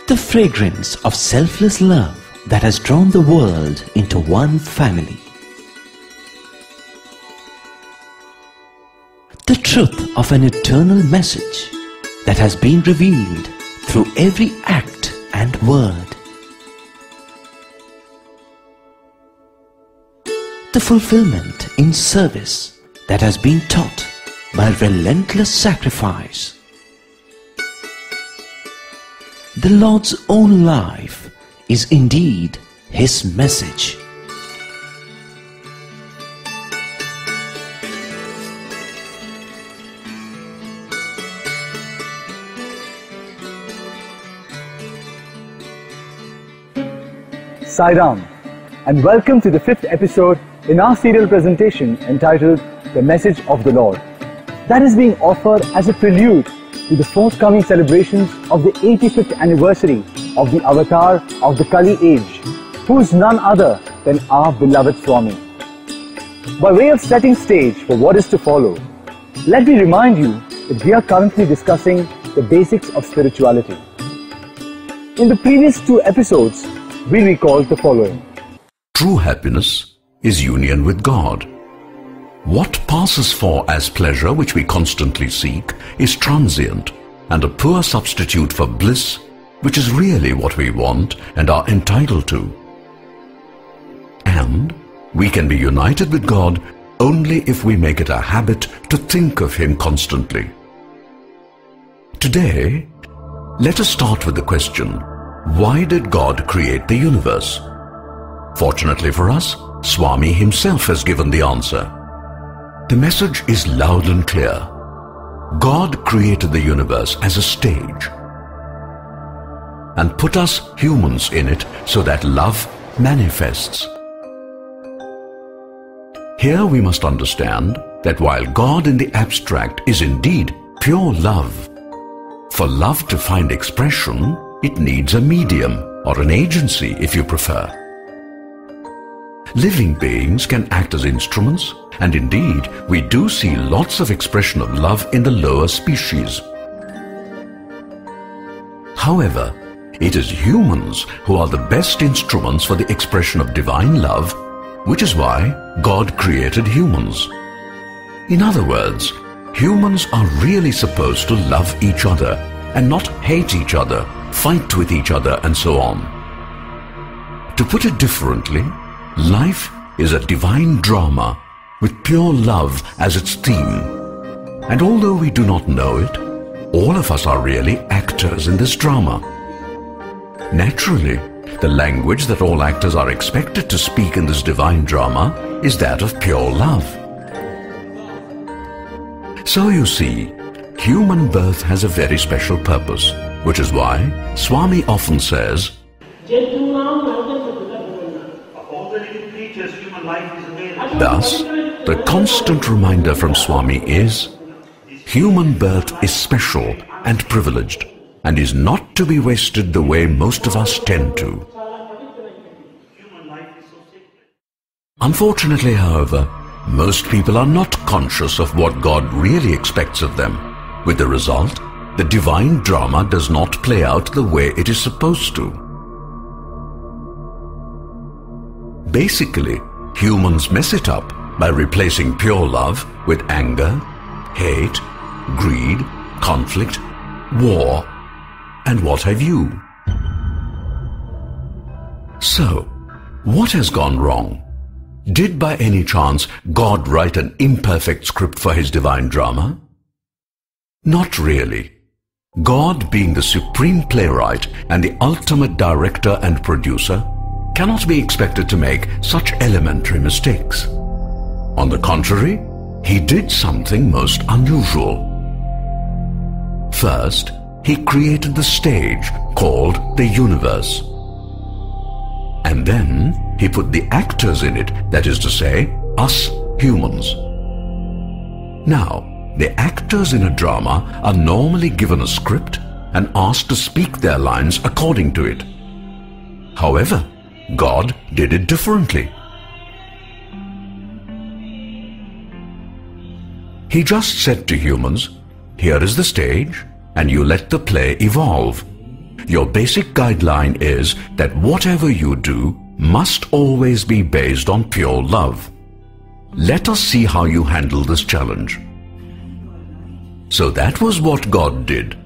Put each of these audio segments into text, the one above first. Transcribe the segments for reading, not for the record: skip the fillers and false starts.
The fragrance of selfless love that has drawn the world into one family. The truth of an eternal message that has been revealed through every act and word. The fulfillment in service that has been taught by relentless sacrifice. The Lord's own life is indeed His message. Sai Ram, and welcome to the 5th episode in our serial presentation entitled The Message of the Lord. That is being offered as a prelude to the forthcoming celebrations of the 85th anniversary of the avatar of the Kali age, who is none other than our beloved Swami. By way of setting stage for what is to follow, let me remind you that we are currently discussing the basics of spirituality. In the previous 2 episodes, we recalled the following. True happiness is union with God. What passes for as pleasure, which we constantly seek, is transient and a poor substitute for bliss, which is really what we want and are entitled to. And we can be united with God only if we make it a habit to think of Him constantly. Today, let us start with the question, why did God create the universe? Fortunately for us, Swami himself has given the answer. The message is loud and clear. God created the universe as a stage and put us humans in it so that love manifests. Here we must understand that while God in the abstract is indeed pure love, for love to find expression, it needs a medium or an agency if you prefer. Living beings can act as instruments, and indeed we do see lots of expression of love in the lower species. However, it is humans who are the best instruments for the expression of divine love, which is why God created humans. In other words, humans are really supposed to love each other and not hate each other, fight with each other, and so on. To put it differently, life is a divine drama with pure love as its theme. And although we do not know it, all of us are really actors in this drama. Naturally, the language that all actors are expected to speak in this divine drama is that of pure love. So you see, human birth has a very special purpose, which is why Swami often says, thus, the constant reminder from Swami is, human birth is special and privileged and is not to be wasted the way most of us tend to. Unfortunately, however, most people are not conscious of what God really expects of them. With the result, the divine drama does not play out the way it is supposed to. Basically, humans mess it up by replacing pure love with anger, hate, greed, conflict, war, and what have you. So, what has gone wrong? Did by any chance God write an imperfect script for His divine drama? Not really. God, being the supreme playwright and the ultimate director and producer, cannot be expected to make such elementary mistakes. On the contrary, He did something most unusual. First, He created the stage called the universe. And then He put the actors in it, that is to say, us humans. Now, the actors in a drama are normally given a script and asked to speak their lines according to it. However, God did it differently. He just said to humans, here is the stage, and you let the play evolve. your basic guideline is that whatever you do must always be based on pure love. Let us see how you handle this challenge. So that was what God did.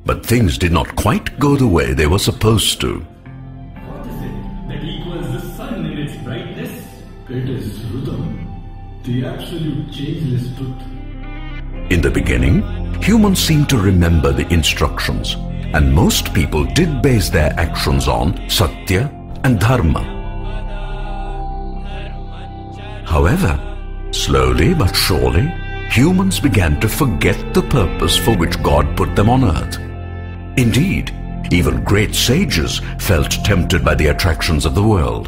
But things did not quite go the way they were supposed to. What is it that equals the sun in its brightness? It is Rudam, the absolute changeless truth. In the beginning, humans seemed to remember the instructions, and most people did base their actions on Satya and Dharma. However, slowly but surely, humans began to forget the purpose for which God put them on earth. Indeed, even great sages felt tempted by the attractions of the world.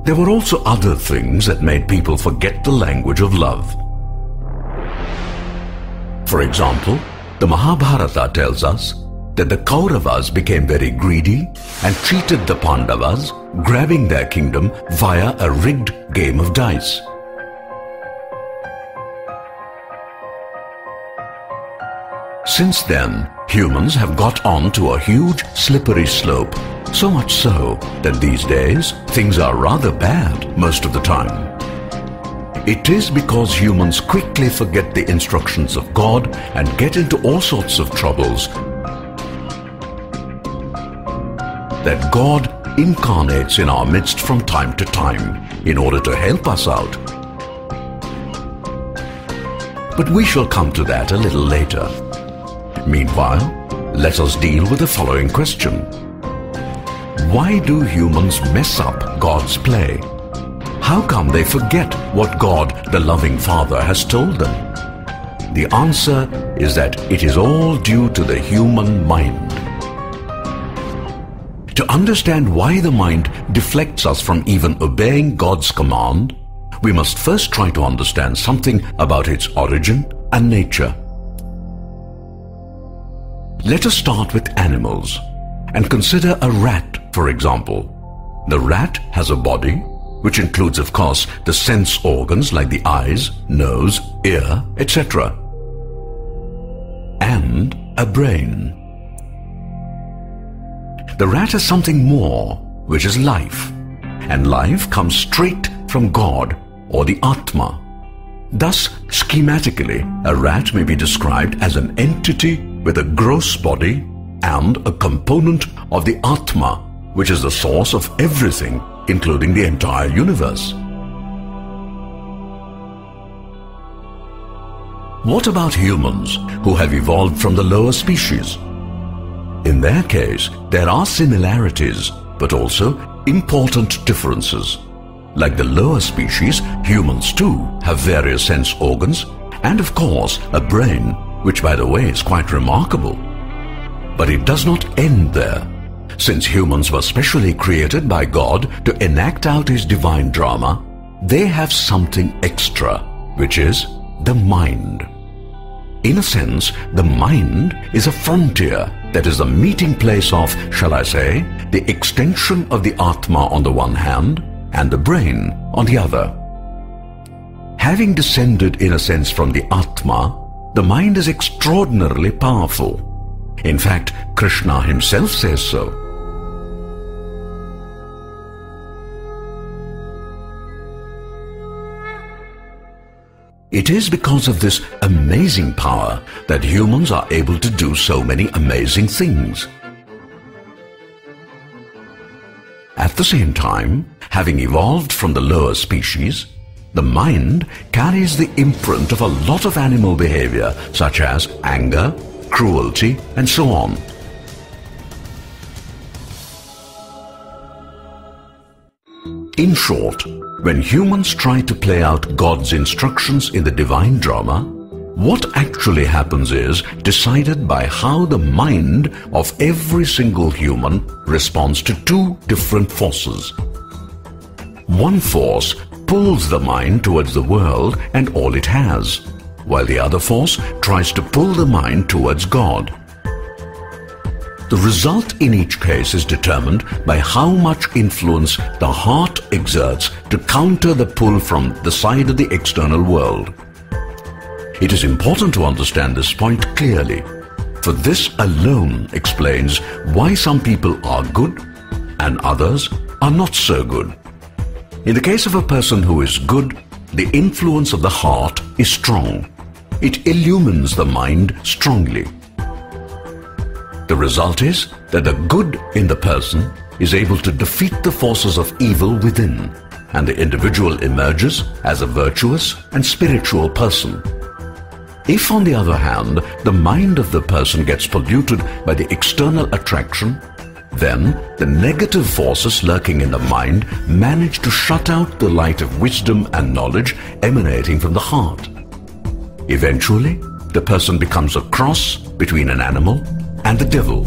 There were also other things that made people forget the language of love. For example, the Mahabharata tells us that the Kauravas became very greedy and treated the Pandavas, grabbing their kingdom via a rigged game of dice. Since then, humans have got on to a huge slippery slope, so much so that these days things are rather bad most of the time. It is because humans quickly forget the instructions of God and get into all sorts of troubles that God incarnates in our midst from time to time in order to help us out. But we shall come to that a little later. Meanwhile, let us deal with the following question. Why do humans mess up God's play? How come they forget what God, the loving Father, has told them? The answer is that it is all due to the human mind. To understand why the mind deflects us from even obeying God's command, we must first try to understand something about its origin and nature. Let us start with animals and consider a rat, for example. The rat has a body, which includes, of course, the sense organs like the eyes, nose, ear, etc., and a brain. The rat has something more, which is life, and life comes straight from God or the Atma. Thus, schematically, a rat may be described as an entity with a gross body and a component of the Atma, which is the source of everything, including the entire universe. What about humans who have evolved from the lower species? In their case, there are similarities, but also important differences. Like the lower species, humans too have various sense organs and, of course, a brain, which, by the way, is quite remarkable. But it does not end there. Since humans were specially created by God to enact out His divine drama, they have something extra, which is the mind. In a sense, the mind is a frontier that is the meeting place of, shall I say, the extension of the Atma on the one hand and the brain on the other. Having descended in a sense from the Atma, the mind is extraordinarily powerful. In fact, Krishna himself says so. It is because of this amazing power that humans are able to do so many amazing things. At the same time, having evolved from the lower species, the mind carries the imprint of a lot of animal behavior, such as anger, cruelty, and so on. In short, when humans try to play out God's instructions in the divine drama, what actually happens is decided by how the mind of every single human responds to two different forces. One force pulls the mind towards the world and all it has, while the other force tries to pull the mind towards God. The result in each case is determined by how much influence the heart exerts to counter the pull from the side of the external world. It is important to understand this point clearly. For this alone explains why some people are good and others are not so good. In the case of a person who is good, the influence of the heart is strong. It illumines the mind strongly. The result is that the good in the person is able to defeat the forces of evil within, and the individual emerges as a virtuous and spiritual person. If, on the other hand, the mind of the person gets polluted by the external attraction, then the negative forces lurking in the mind manage to shut out the light of wisdom and knowledge emanating from the heart. Eventually, the person becomes a cross between an animal and the devil.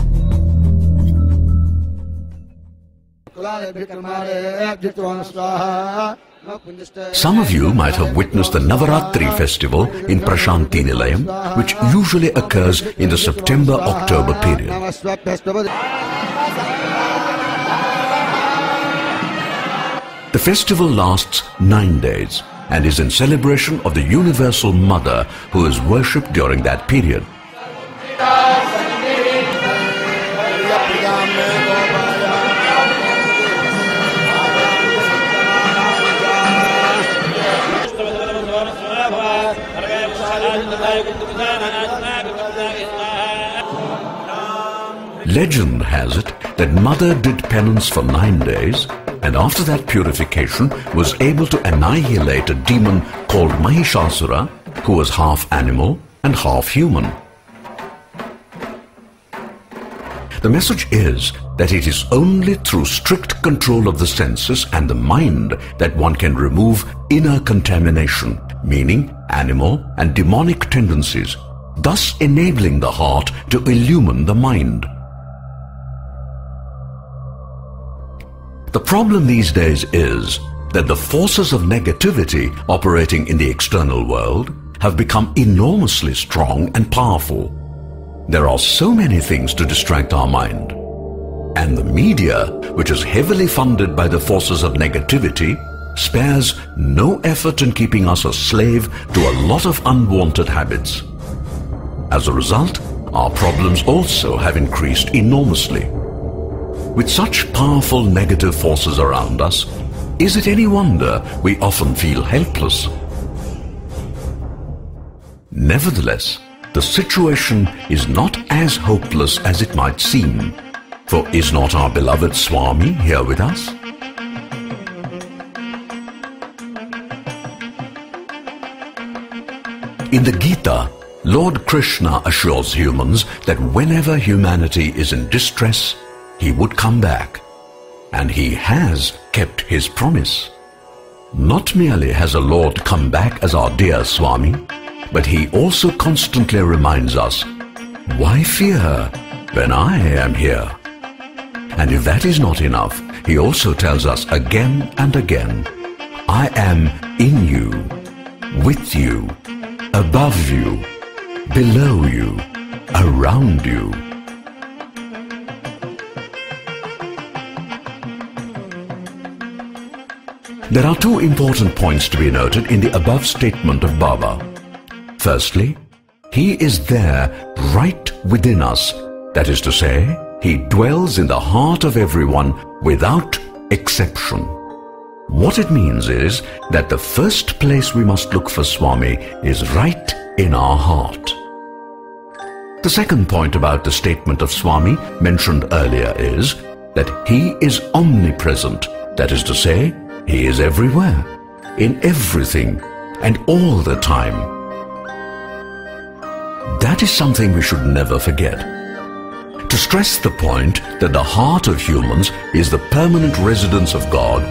Some of you might have witnessed the Navaratri festival in Prashanti Nilayam, which usually occurs in the September-October period. The festival lasts 9 days and is in celebration of the Universal Mother who is worshipped during that period. Legend has it that Mother did penance for 9 days, and after that purification was able to annihilate a demon called Mahishasura, who was half animal and half human. The message is that it is only through strict control of the senses and the mind that one can remove inner contamination, meaning animal and demonic tendencies, thus enabling the heart to illumine the mind. The problem these days is that the forces of negativity operating in the external world have become enormously strong and powerful. There are so many things to distract our mind. And the media, which is heavily funded by the forces of negativity, spares no effort in keeping us a slave to a lot of unwanted habits. As a result, our problems also have increased enormously. With such powerful negative forces around us, is it any wonder we often feel helpless? Nevertheless, the situation is not as hopeless as it might seem, for is not our beloved Swami here with us? In the Gita, Lord Krishna assures humans that whenever humanity is in distress, he would come back, and he has kept his promise. Not merely has the Lord come back as our dear Swami, but he also constantly reminds us, why fear when I am here? And if that is not enough, he also tells us again and again, I am in you, with you, above you, below you, around you. There are two important points to be noted in the above statement of Baba. Firstly, he is there right within us. That is to say, he dwells in the heart of everyone without exception. What it means is that the first place we must look for Swami is right in our heart. The second point about the statement of Swami mentioned earlier is that he is omnipresent. That is to say, he is everywhere, in everything, and all the time. That is something we should never forget. To stress the point that the heart of humans is the permanent residence of God,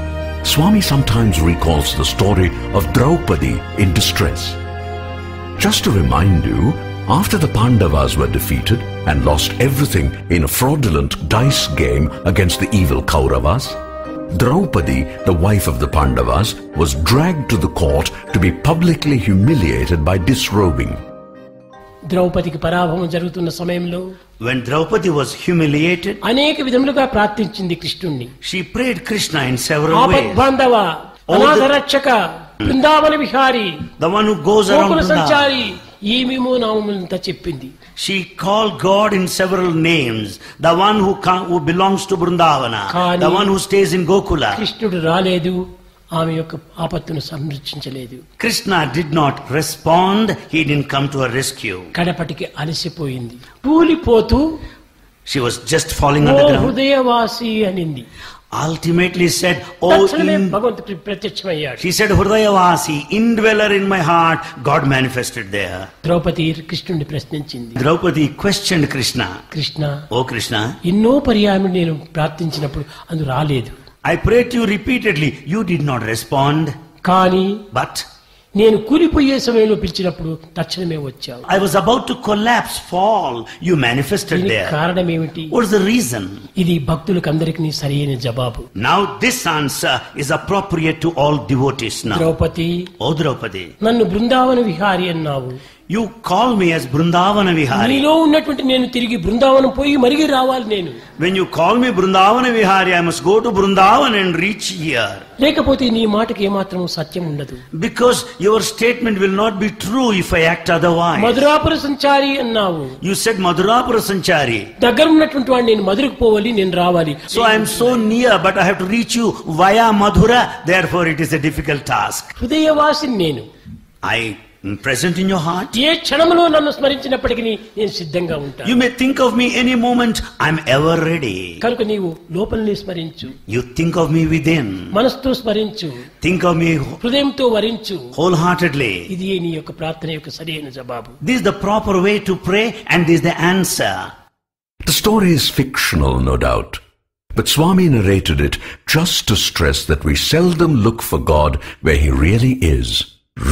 Swami sometimes recalls the story of Draupadi in distress. Just to remind you, after the Pandavas were defeated and lost everything in a fraudulent dice game against the evil Kauravas, Draupadi, the wife of the Pandavas, was dragged to the court to be publicly humiliated by disrobing. When Draupadi was humiliated, she prayed Krishna in several ways. The one who goes around Vrindavan, ఏమేమో నామములంతా చెప్పింది. She called God in several names. The one who belongs to Vrindavana, the one who stays in Gokula. కృష్ణుడు రాలేదు, ఆమె యొక్క ఆపత్తును సంరక్షించలేదు. Krishna did not respond. He didn't come to her rescue. కడపటికి అలసిపోయింది, కూలిపోతూ she was just falling on the ground. హృదయవాసి అనింది. Ultimately said, భగవంతుడు ప్రత్యక్షమయ్యాడు. She said, Hridayavasi, indweller in my heart. God manifested there. Draupadi కృష్ణుడిని ప్రశ్నించింది. Draupadi questioned Krishna. Krishna, ఓ కృష్ణ, ఎన్నో పర్యాయములు నేను ప్రార్థించినప్పుడు అందు రాలేదు. I prayed to you repeatedly. You did not respond. కానీ But నేను కూలిపోయే సమయంలో పిలిచినప్పుడు తక్షణమే వచ్చావు. I was about to collapse, fall. You manifested there. కారణం ఏమిటి? What is the reason? ఇది భక్తులకు అందరికీ సరైన జవాబు. Now this answer is appropriate to all devotees now. Draupadi, ఓ ద్రౌపది, నన్ను బృందావన విహారి అన్నావు. You call me as Vrindavana Vihari. నీలో ఉన్నటువంటి నేను తిరిగి బృందావనం పోయి మరిగి రావాలి. నేను when you call me Vrindavana Vihari, I must go to Vrindavan and reach here. లేకపోతే నీ మాటకి ఏమాత్రం సత్యం ఉండదు. Because your statement will not be true if I act otherwise. మధురాపుర సంచారి అన్నావు. You said Madhurapura Sanchari. దగ్గర ఉన్నటువంటి వాడిని నేను మధురకు పోవాలి, నేను రావాలి. So I am so near, but I have to reach you via Madhura. Therefore it is a difficult task. హృదయవాసిని నేను. I am present in your heart. ఏ క్షణంలో నన్ను స్మరించినప్పటికీ నేను సిద్ధంగా ఉంటాను. You may think of me any moment. I am ever ready. కనుక నీవు లోపలనే స్మరించు. You think of me within. మనసుతో స్మరించు. Think of me హృదయంతో వరించు. wholeheartedly. ఇది నీ యొక్క ప్రార్థన యొక్క సరైన జవాబు. This is the proper way to pray, and this is the answer. The story is fictional, no doubt. But Swami narrated it just to stress that we seldom look for God where He really is,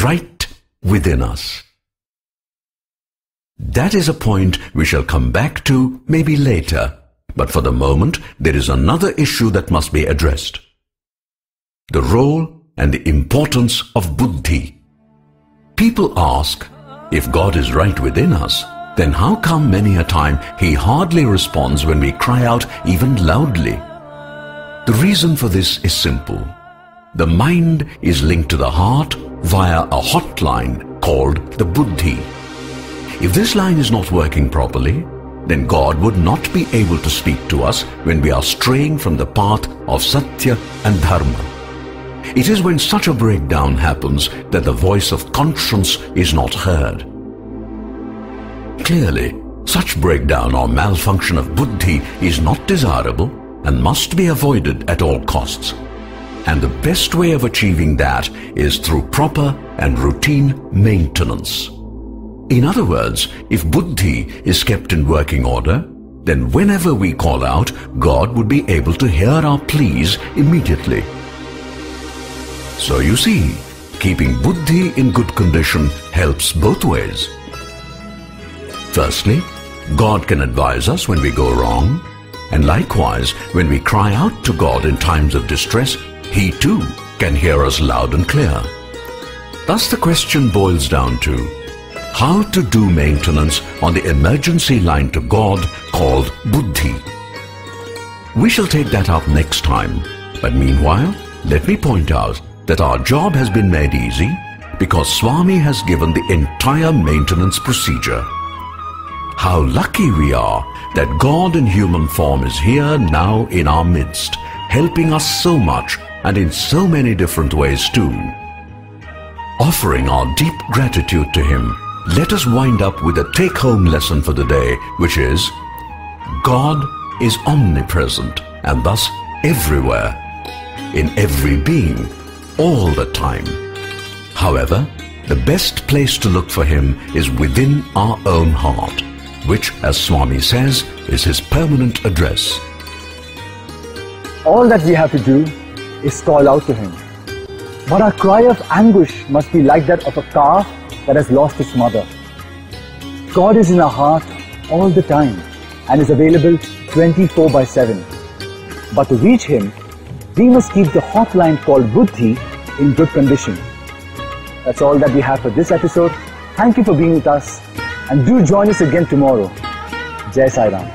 right within us. That is a point we shall come back to maybe later, but for the moment there is another issue that must be addressed. The role and the importance of buddhi. People ask, if God is right within us, then how come many a time He hardly responds when we cry out even loudly? The reason for this is simple. The mind is linked to the heart via a hotline called the buddhi. If this line is not working properly, then God would not be able to speak to us when we are straying from the path of Satya and Dharma. It is when such a breakdown happens that the voice of conscience is not heard. Clearly, such breakdown or malfunction of buddhi is not desirable and must be avoided at all costs. And the best way of achieving that is through proper and routine maintenance. In other words, if buddhi is kept in working order, then whenever we call out, God would be able to hear our pleas immediately. So you see, keeping buddhi in good condition helps both ways. Firstly, God can advise us when we go wrong, and likewise, when we cry out to God in times of distress, He too can hear us loud and clear. Thus the question boils down to how to do maintenance on the emergency line to God called buddhi. We shall take that up next time, but meanwhile, let me point out that our job has been made easy because Swami has given the entire maintenance procedure. How lucky we are that God in human form is here now in our midst, helping us so much and in so many different ways too. Offering our deep gratitude to Him, let us wind up with a take-home lesson for the day, which is, God is omnipresent and thus everywhere, in every being, all the time. However, the best place to look for Him is within our own heart, which, as Swami says, is His permanent address. All that we have to do is call out to Him. But our cry of anguish must be like that of a calf that has lost its mother. God is in our heart all the time and is available 24/7. But to reach Him, we must keep the hotline called buddhi in good condition. That's all that we have for this episode. Thank you for being with us, and do join us again tomorrow. Jai Sai Ram.